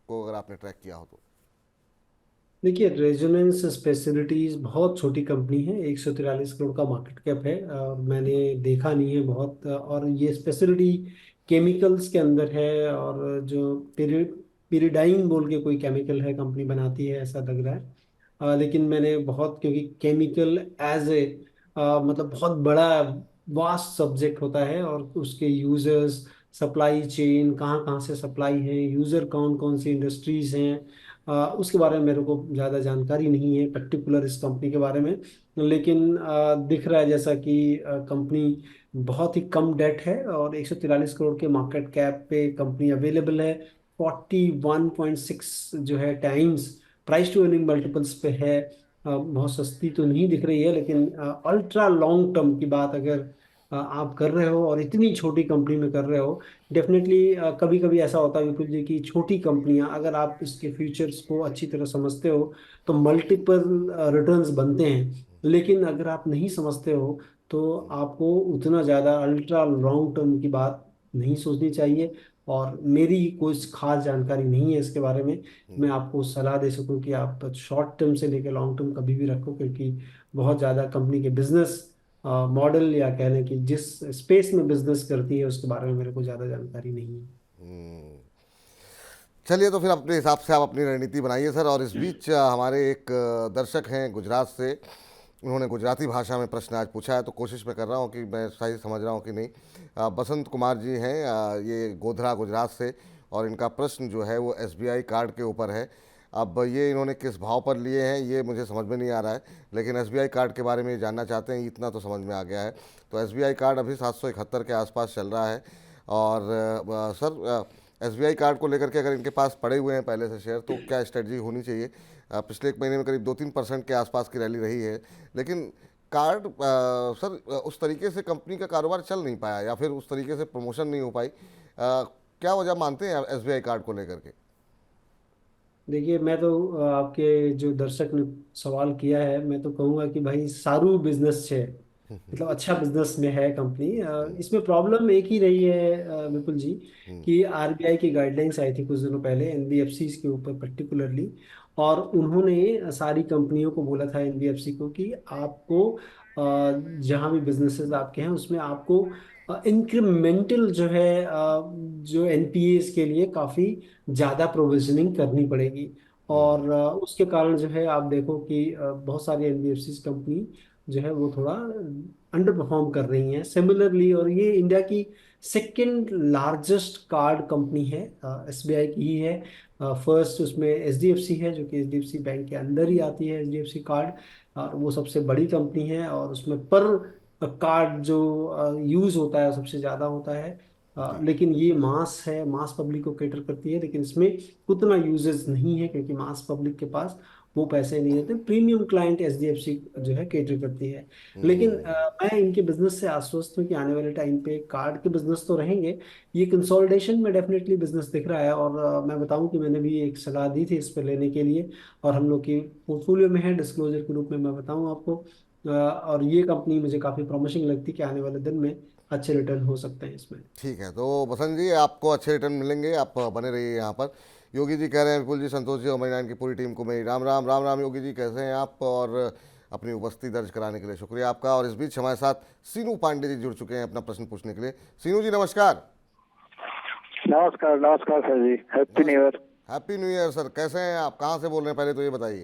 को अगर आपने ट्रैक किया हो तो? देखिए, रेजोनेंस स्पेशलिटीज बहुत छोटी कंपनी है, 143 करोड़ का मार्केट कैप है, और मैंने देखा नहीं है बहुत। और ये स्पेशलिटी केमिकल्स के अंदर है, और जो पिरिडाइन बोल के कोई केमिकल है कंपनी बनाती है ऐसा लग रहा है। लेकिन मैंने बहुत, क्योंकि केमिकल एज ए मतलब बहुत बड़ा वास्ट सब्जेक्ट होता है, और उसके यूजर्स, सप्लाई चेन, कहाँ कहाँ से सप्लाई है, यूजर कौन कौन सी इंडस्ट्रीज हैं, उसके बारे में मेरे को ज़्यादा जानकारी नहीं है पर्टिकुलर इस कंपनी के बारे में। लेकिन दिख रहा है जैसा कि कंपनी बहुत ही कम डेट है और 143 करोड़ के मार्केट कैप पे कंपनी अवेलेबल है। 41.6 जो है times price to earning multiples पे है। बहुत सस्ती तो नहीं दिख रही है, लेकिन अल्ट्रा लॉन्ग टर्म की बात अगर आप कर रहे हो और इतनी छोटी कंपनी में कर रहे हो, डेफिनेटली कभी कभी ऐसा होता है विपुल जी कि छोटी कंपनियां, अगर आप इसके फ्यूचर्स को अच्छी तरह समझते हो तो मल्टीपल रिटर्न्स बनते हैं। लेकिन अगर आप नहीं समझते हो तो आपको उतना ज़्यादा अल्ट्रा लॉन्ग टर्म की बात नहीं सोचनी चाहिए। और मेरी कोई खास जानकारी नहीं है इसके बारे में, मैं आपको सलाह दे सकूं कि आप शॉर्ट टर्म से लेकर लॉन्ग टर्म कभी भी रखो, क्योंकि बहुत ज़्यादा कंपनी के बिजनेस मॉडल या कह लें कि जिस स्पेस में बिजनेस करती है उसके बारे में मेरे को ज़्यादा जानकारी नहीं है। चलिए, तो फिर अपने हिसाब से आप अपनी रणनीति बनाइए सर। और इस बीच हमारे एक दर्शक हैं गुजरात से, उन्होंने गुजराती भाषा में प्रश्न आज पूछा है, तो कोशिश मैं कर रहा हूँ कि मैं सही समझ रहा हूँ कि नहीं। बसंत कुमार जी हैं, ये गोधरा गुजरात से, और इनका प्रश्न जो है वो एसबीआई कार्ड के ऊपर है। अब ये इन्होंने किस भाव पर लिए हैं ये मुझे समझ में नहीं आ रहा है, लेकिन एसबीआई कार्ड के बारे में ये जानना चाहते हैं, इतना तो समझ में आ गया है। तो एसबीआई कार्ड अभी 771 के आसपास चल रहा है। और सर, एसबीआई कार्ड को लेकर के अगर इनके पास पड़े हुए हैं पहले से शेयर, तो क्या स्ट्रेटजी होनी चाहिए? पिछले एक महीने में करीब 2-3% के आसपास की रैली रही है, लेकिन कार्ड सर उस तरीके से कंपनी का कारोबार चल नहीं पाया, या फिर उस तरीके से प्रमोशन नहीं हो पाई। क्या वजह मानते हैं एसबीआई कार्ड को लेकर के? देखिए, मैं तो आपके जो दर्शक ने सवाल किया है, मैं तो कहूँगा कि भाई सारू बिजनेस है, मतलब अच्छा बिजनेस में है कंपनी। इसमें प्रॉब्लम एक ही रही है विपुल जी, कि आरबीआई की गाइडलाइंस आई थी कुछ दिनों पहले एनबीएफसी के ऊपर पर्टिकुलरली, और उन्होंने सारी कंपनियों को बोला था एनबीएफसी को कि आपको जहाँ भी बिजनेसेस आपके हैं उसमें आपको इंक्रीमेंटल जो है जो एनपीएस के लिए काफ़ी ज़्यादा प्रोविजनिंग करनी पड़ेगी। और उसके कारण जो है आप देखो कि बहुत सारी एनबीएफसी कंपनी जो है वो थोड़ा अंडर परफॉर्म कर रही हैं सिमिलरली। और ये इंडिया की सेकंड लार्जेस्ट कार्ड कंपनी है, एसबीआई की ही है। फर्स्ट उसमें एचडीएफसी है, जो कि एचडीएफसी बैंक के अंदर ही आती है एचडीएफसी कार्ड, और वो सबसे बड़ी कंपनी है। और उसमें पर कार्ड जो यूज होता है सबसे ज़्यादा होता है। लेकिन ये मास है, मास पब्लिक को कैटर करती है, लेकिन इसमें उतना यूजेस नहीं है क्योंकि मास पब्लिक के पास वो पैसे नहीं रहते। प्रीमियम क्लाइंट एचडीएफसी जो है कैटर करती है। लेकिन मैं इनके बिजनेस से आश्वस्त हूँ कि आने वाले टाइम पे कार्ड के बिजनेस तो रहेंगे। ये कंसोलिडेशन में डेफिनेटली बिजनेस दिख रहा है। और मैं बताऊं कि मैंने भी एक सलाह दी थी इस पर लेने के लिए, और हम लोग की पोर्टफोलियो में है, डिस्क्लोजर के रूप में मैं बताऊं आपको। और ये कंपनी मुझे काफ़ी प्रॉमिसिंग लगती है कि आने वाले दिन में अच्छे रिटर्न हो सकते हैं इसमें। ठीक है, तो बसंत जी आपको अच्छे रिटर्न मिलेंगे, आप बने रहिए यहाँ पर। योगी जी कह रहे हैं विपुल जी, संतोष जी और मणि की पूरी टीम को मेरी राम राम। राम राम योगी जी, कैसे हैं आप? और अपनी उपस्थिति दर्ज कराने के लिए शुक्रिया आपका। और इस बीच हमारे साथ सीनू पांडे जी जुड़ चुके हैं अपना प्रश्न पूछने के लिए। सीनू जी नमस्कार। नमस्कार नमस्कार sir ji, happy new year. Happy new year sir, कैसे हैं आप? कहाँ से बोल रहे हैं पहले तो ये बताइए।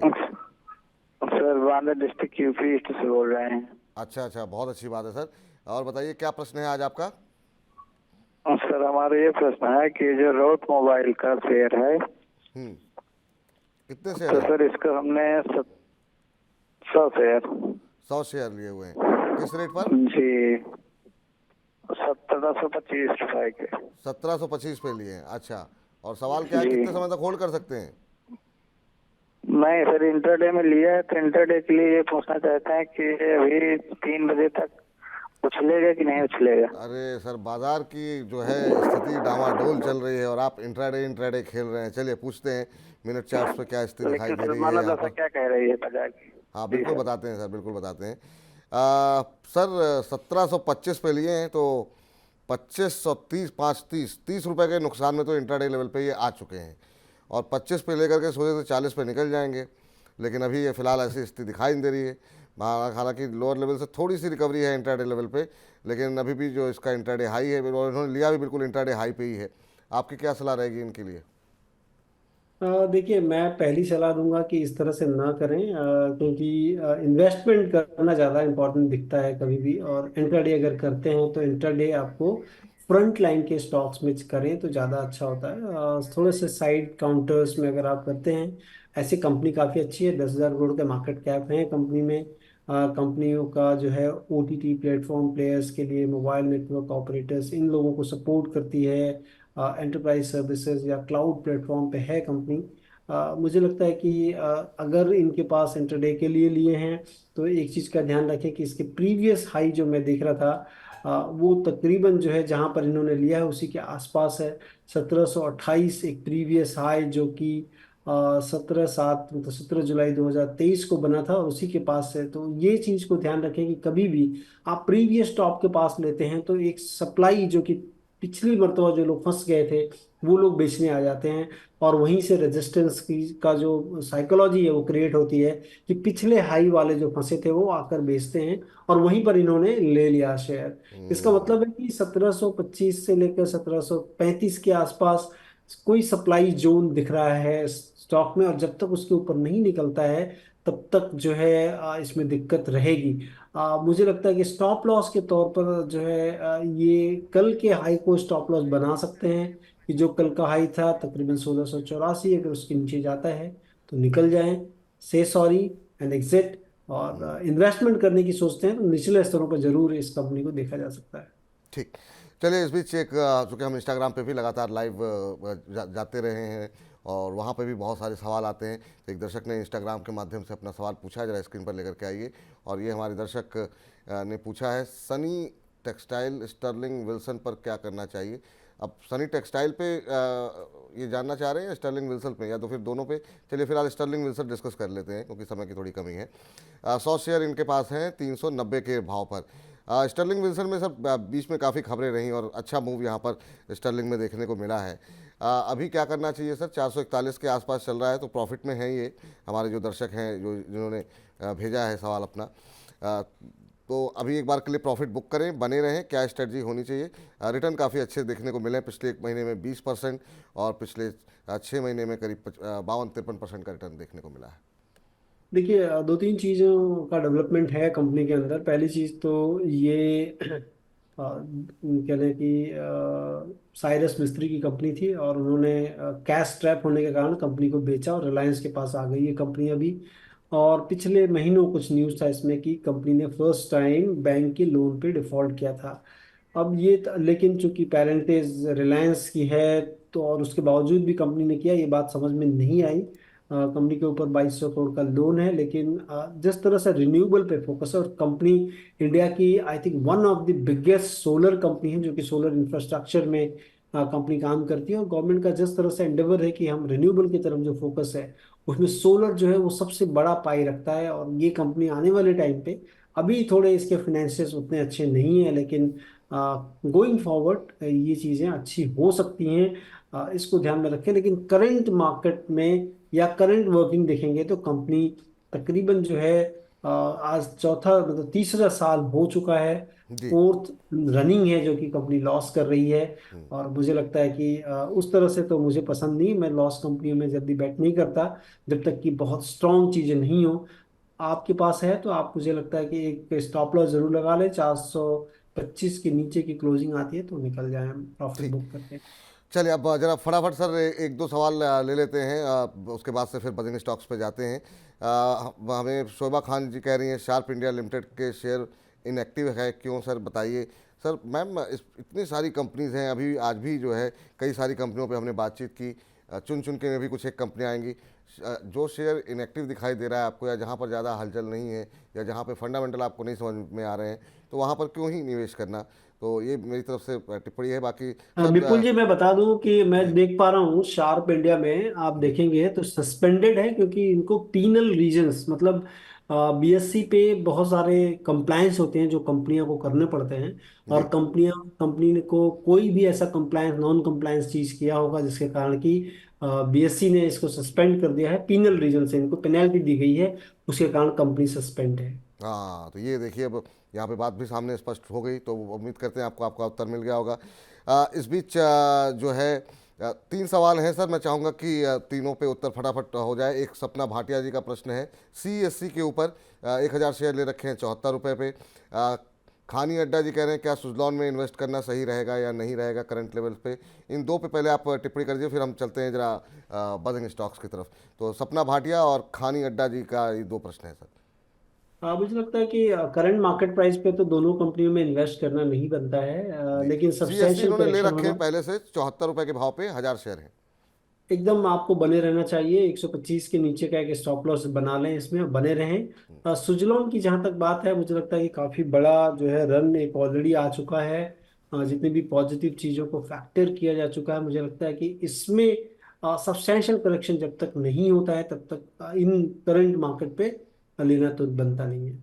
Sir Banda district UP east से बोल रहे हैं। अच्छा अच्छा, बहुत अच्छी बात है सर। और बताइए क्या प्रश्न है आज आपका? सर हमारा ये प्रश्न है कि जो रोट मोबाइल का शेयर है, कितने शेयर तो है? सर इसका हमने 100 शेयर 100 शेयर लिए हुए हैं, किस रेट पर? जी 1725 रुपए के। 1725 पे लिए हैं, अच्छा। और सवाल क्या है, कितने समय तक होल्ड कर सकते हैं? नहीं सर, इंटरडे में लिया है, तो इंटरडे के लिए ये पूछना चाहते हैं कि अभी 3 बजे तक उछलेगा कि नहीं उछलेगा? अरे सर, बाजार की जो है स्थिति डामाडोल चल रही है और आप इंट्राडे खेल रहे हैं। चलिए पूछते हैं मिनट चार्ट पे क्या स्थिति दिखाई दे रही है यहाँ पर। क्या कह रही है बाजार की? हाँ बिल्कुल बताते हैं सर, बिल्कुल बताते हैं। सर 1725 पे लिए हैं, तो 2530 530 30 रुपये के नुकसान में तो इंट्राडे लेवल पे ये आ चुके हैं, और 25 पे लेकर के सोचे तो 40 पे निकल जाएंगे। लेकिन अभी ये फिलहाल ऐसी स्थिति दिखाई नहीं दे रही है। हालांकि लोअर लेवल से थोड़ी सी रिकवरी है इंट्राडे लेवल पे, लेकिन अभी भी जो इसका इंट्राडे हाई है, और इन्होंने लिया भी बिल्कुल इंट्राडे हाई पे ही है। आपकी क्या सलाह रहेगी इनके लिए? देखिए, मैं पहली सलाह दूंगा कि इस तरह से ना करें, क्योंकि इन्वेस्टमेंट करना ज़्यादा इम्पोर्टेंट दिखता है कभी भी। और इंट्राडे अगर करते हैं तो इंट्राडे आपको फ्रंट लाइन के स्टॉक्स में करें तो ज़्यादा अच्छा होता है। थोड़े से साइड काउंटर्स में अगर आप करते हैं, ऐसी कंपनी काफ़ी अच्छी है, 10,000 करोड़ के मार्केट कैप है कंपनी में। कंपनियों का जो है ओटीटी प्लेटफॉर्म प्लेयर्स के लिए, मोबाइल नेटवर्क ऑपरेटर्स, इन लोगों को सपोर्ट करती है। एंटरप्राइज सर्विसेज या क्लाउड प्लेटफॉर्म पे है कंपनी। मुझे लगता है कि अगर इनके पास इंटरडे के लिए लिए हैं तो एक चीज़ का ध्यान रखें कि इसके प्रीवियस हाई जो मैं देख रहा था, वो तकरीबन जो है जहां पर इन्होंने लिया है उसी के आसपास है। 1728 एक प्रीवियस हाई जो कि 17/7 मतलब 17 जुलाई 2023 को बना था, और उसी के पास है। तो ये चीज को ध्यान रखें कि कभी भी आप प्रीवियस टॉप के पास लेते हैं तो एक सप्लाई जो कि पिछली मर्तबा जो लोग फंस गए थे वो लोग बेचने आ जाते हैं, और वहीं से रेजिस्टेंस की का जो साइकोलॉजी है वो क्रिएट होती है कि पिछले हाई वाले जो फंसे थे वो आकर बेचते हैं, और वहीं पर इन्होंने ले लिया शेयर। इसका मतलब है कि 1725 से लेकर 1735 के आसपास कोई सप्लाई जोन दिख रहा है स्टॉक में, और जब तक उसके ऊपर नहीं निकलता है तब तक जो है इसमें दिक्कत रहेगी। मुझे लगता है कि स्टॉप लॉस के तौर पर जो है ये कल के हाई को स्टॉप लॉस बना सकते हैं, कि जो कल का हाई था तकरीबन 1684, अगर उसके नीचे जाता है तो निकल जाएं, से सॉरी एंड एग्जिट। और इन्वेस्टमेंट करने की सोचते हैं तो निचले स्तरों पर जरूर इस कंपनी को देखा जा सकता है। ठीक। चलिए, इस बीच एक चूँकि हम इंस्टाग्राम पे भी लगातार लाइव जाते रहे हैं और वहाँ पे भी बहुत सारे सवाल आते हैं, तो एक दर्शक ने इंस्टाग्राम के माध्यम से अपना सवाल पूछा है, जरा स्क्रीन पर लेकर के आइए। और ये हमारे दर्शक ने पूछा है, सनी टेक्सटाइल स्टर्लिंग विल्सन पर क्या करना चाहिए। अब सनी टेक्सटाइल पे ये जानना चाह रहे हैं, स्टर्लिंग विल्सन पे, या तो फिर दोनों पे। चलिए फिलहाल स्टर्लिंग विल्सन डिस्कस कर लेते हैं क्योंकि समय की थोड़ी कमी है। 100 शेयर इनके पास हैं 390 के भाव पर। स्टर्लिंग विल्सन में सर बीच में काफ़ी खबरें रहीं और अच्छा मूव यहाँ पर स्टर्लिंग में देखने को मिला है। अभी क्या करना चाहिए सर? 441 के आसपास चल रहा है, तो प्रॉफिट में है ये हमारे जो दर्शक हैं, जिन्होंने भेजा है सवाल अपना। तो अभी एक बार के लिए प्रॉफिट बुक करें, बने रहें, क्या स्ट्रेटजी होनी चाहिए? रिटर्न काफ़ी अच्छे देखने को मिले हैं, पिछले 1 महीने में 20% और पिछले 6 महीने में करीब 52-53% का रिटर्न देखने को मिला है। देखिए, दो तीन चीज़ों का डेवलपमेंट है कंपनी के अंदर। पहली चीज़ तो ये कह लें कि साइरस मिस्त्री की कंपनी थी और उन्होंने कैश ट्रैप होने के कारण कंपनी को बेचा और रिलायंस के पास आ गई ये कंपनी अभी। और पिछले महीनों कुछ न्यूज़ था इसमें कि कंपनी ने फर्स्ट टाइम बैंक के लोन पे डिफॉल्ट किया था। अब ये लेकिन चूंकि पेरेंटेज रिलायंस की है, तो और उसके बावजूद भी कंपनी ने किया, ये बात समझ में नहीं आई। कंपनी के ऊपर 2200 करोड़ का लोन है, लेकिन जिस तरह से रिन्यूएबल पे फोकस है, और कंपनी इंडिया की I think one of the biggest solar company है, जो कि सोलर इंफ्रास्ट्रक्चर में कंपनी काम करती है। और गवर्नमेंट का जिस तरह से एंडेवर है कि हम रिन्यूएबल की तरफ जो फोकस है उसमें सोलर जो है वो सबसे बड़ा पाई रखता है। और ये कंपनी आने वाले टाइम पे, अभी थोड़े इसके फाइनेंशियल्स उतने अच्छे नहीं है, लेकिन गोइंग फॉरवर्ड ये चीज़ें अच्छी हो सकती हैं, इसको ध्यान में रखें। लेकिन करंट मार्केट में या करंट वर्किंग देखेंगे तो कंपनी तकरीबन जो है आज चौथा मतलब तीसरा साल हो चुका है, जी। 4th रनिंग है जो कि कंपनी लॉस कर रही है। और मुझे लगता है कि उस तरह से तो मुझे पसंद नहीं, मैं लॉस कंपनियों में जल्दी बैट नहीं करता जब तक कि बहुत स्ट्रांग चीज़ें नहीं हो। आपके पास है तो आप, मुझे लगता है कि एक स्टॉप लॉस जरूर लगा लें, 425 के नीचे की क्लोजिंग आती है तो निकल जाए प्रॉफिट ठीक। बुक करके। चलिए, अब जरा फटाफट सर एक दो सवाल ले लेते हैं, उसके बाद से फिर बजिंग स्टॉक्स पे जाते हैं। हमें शोभा खान जी कह रही हैं, शार्प इंडिया लिमिटेड के शेयर इनएक्टिव है, क्यों सर बताइए। सर मैम, इतनी सारी कंपनीज हैं, अभी आज भी जो है कई सारी कंपनियों पे हमने बातचीत की, चुन चुन के में भी कुछ एक कंपनी आएंगी। जो शेयर इनएक्टिव दिखाई दे रहा है आपको, या जहाँ पर ज़्यादा हलचल नहीं है, या जहाँ पे फंडामेंटल आपको नहीं समझ में आ रहे हैं, तो वहाँ पर क्यों ही निवेश करना। तो ये मेरी तरफ से टिप्पणी है। बाकी सर विपुल जी, मैं बता दूं कि मैं देख पा रहा हूँ शार्प इंडिया में, आप देखेंगे तो सस्पेंडेड है, क्योंकि इनको पीनल रीजंस मतलब बीएससी पे बहुत सारे कंप्लायंस होते हैं जो कंपनियों को करने पड़ते हैं। और जी। कंपनी को कोई भी ऐसा कंप्लायंस नॉन कंप्लायंस चीज किया होगा जिसके कारण कि बीएससी ने इसको सस्पेंड कर दिया है, पीनल रीजन से इनको पेनल्टी दी गई है, उसके कारण कंपनी सस्पेंड है। हाँ, तो ये देखिए, अब यहाँ पे बात भी सामने स्पष्ट हो गई, तो उम्मीद करते हैं आपको आपका उत्तर मिल गया होगा। इस बीच जो है 3 सवाल हैं सर, मैं चाहूँगा कि तीनों पे उत्तर फटाफट हो जाए। एक सपना भाटिया जी का प्रश्न है, सीएससी के ऊपर 1000 शेयर ले रखे हैं 74 रुपये पे। खानी अड्डा जी कह रहे हैं क्या सुजलॉन में इन्वेस्ट करना सही रहेगा या नहीं रहेगा करंट लेवल पे। इन दो पे पहले आप टिप्पणी कर दीजिए, फिर हम चलते हैं जरा बजिंग स्टॉक्स की तरफ। तो सपना भाटिया और खानी अड्डा जी का ये दो प्रश्न है सर। मुझे लगता है कि करंट मार्केट प्राइस पे तो दोनों कंपनियों में इन्वेस्ट करना नहीं बनता है, लेकिन सीएससी सब्सटेंशियल इन्होंने ले करेक्शन रखे हैं होना पहले से 74 रुपए के भाव पे 1000 शेयर हैं। एकदम आपको बने रहना चाहिए। 125 के नीचे का एक स्टॉप लॉस बना लें, इसमें और बने रहें। सुजलॉन की जहां तक बात है, मुझे लगता है कि काफी बड़ा जो है रन एक ऑलरेडी आ चुका है। जितनी भी पॉजिटिव चीजों को फैक्टर किया जा चुका है, मुझे लगता है कि इसमें सब्सटेंशियल करेक्शन जब तक नहीं होता है तब तक इन करंट मार्केट पे लेना तो बनता नहीं है।